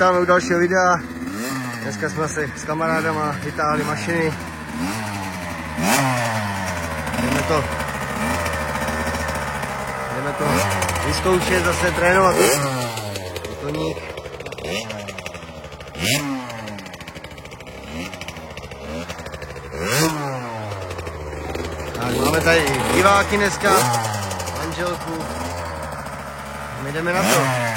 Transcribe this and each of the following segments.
vítáme u dalšího videa. Dneska jsme si s kamarádama vytáhli mašiny. Jdeme to vyzkoušet, zase trénovat. Koník. Tak, máme tady diváky dneska, manželku. My jdeme na to.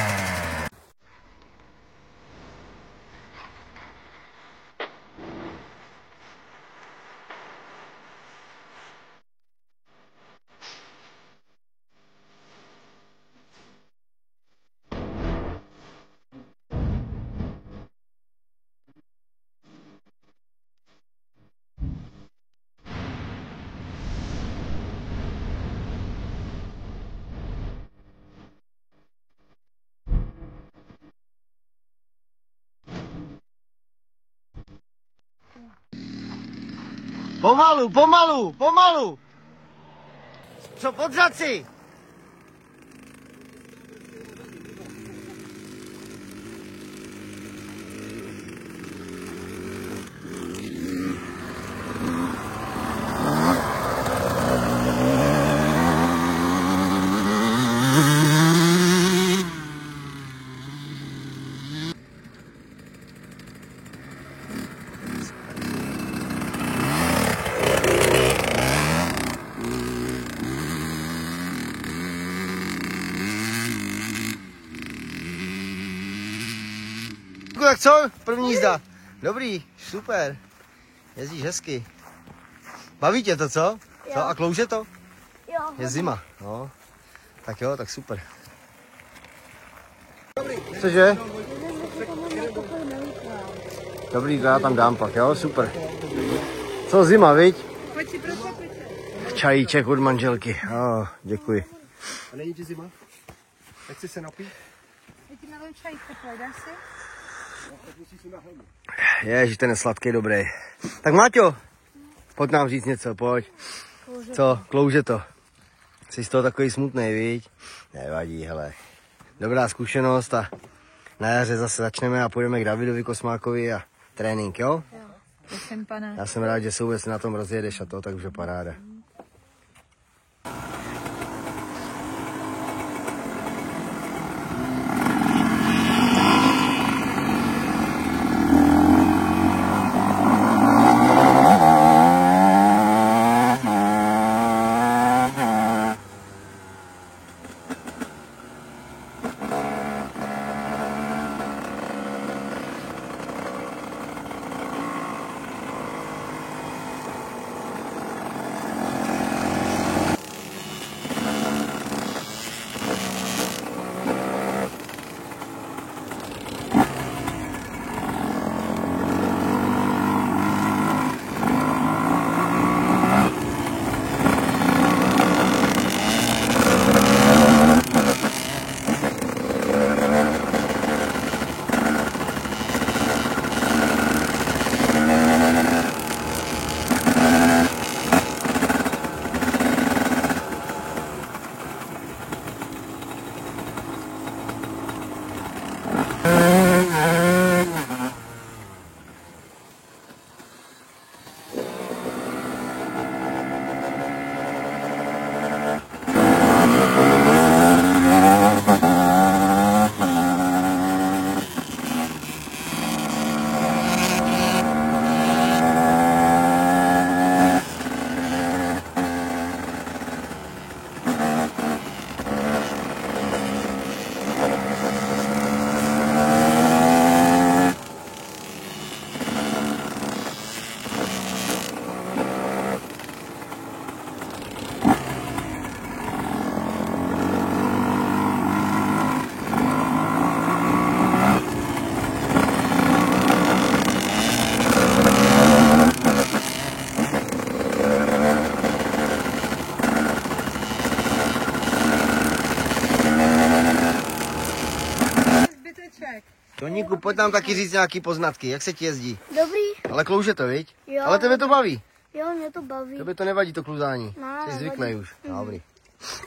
Pomalu, pomalu, pomalu! Co podzad si? Tak co? První jízda. Dobrý, super. Jezdíš hezky. Baví tě to, co? Jo. Co? A klouže to? Jo. Je zima. No. Tak jo, tak super. Cože? Dobrý, to já tam dám pak, jo? Super. Co, zima, viď? Čajíček od manželky. Oh, děkuji. A není ti zima? Tak si se napít? Já ti naliju čaj teplý, dáš si? Ježiš, ten je sladký, dobrý. Tak Máťo, pojď nám říct něco, pojď. Co, klouže to. Jsi z toho takový smutnej, viď? Nevadí, hele. Dobrá zkušenost a na jaře zase začneme a půjdeme k Davidovi Kosmákovi a trénink, jo? Jo. Děkujem, pane. Já jsem rád, že se vůbec na tom rozjedeš a to, tak už je paráda. Toníku, pojď nám taky říct nějaký poznatky, jak se ti jezdí. Dobrý. Ale klouže to, viď? Jo. Ale tebe to baví. Jo, mě to baví. Tebe to nevadí, to kluzání. No, Jsi zvyklý už. Dobrý.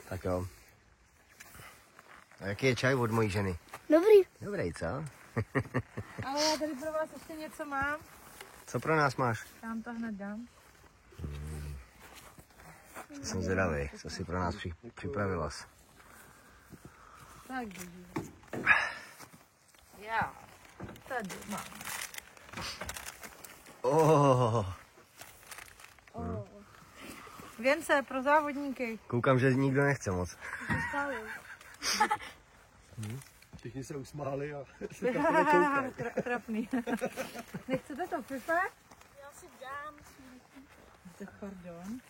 Tak jo. A jaký je čaj od mojí ženy? Dobrý. Dobrý, co? Ale já tady pro vás ještě něco mám. Co pro nás máš? Tam to hned dám. Jsem zvědavý, co si pro nás připravila. Tak boží. Já tady mám. Oh, Věnce pro závodníky. koukám, že nikdo nechce moc. Všichni se usmáli a se tam nekoukají. Trapný. Nechcete to, Pipe? Já si dám. Tak pardon.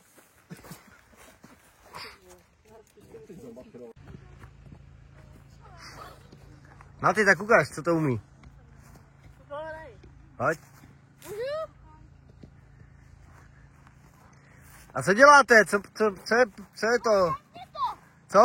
No ty tak ukáž, co to umí. Pojď. A co děláte? Co je to? Co?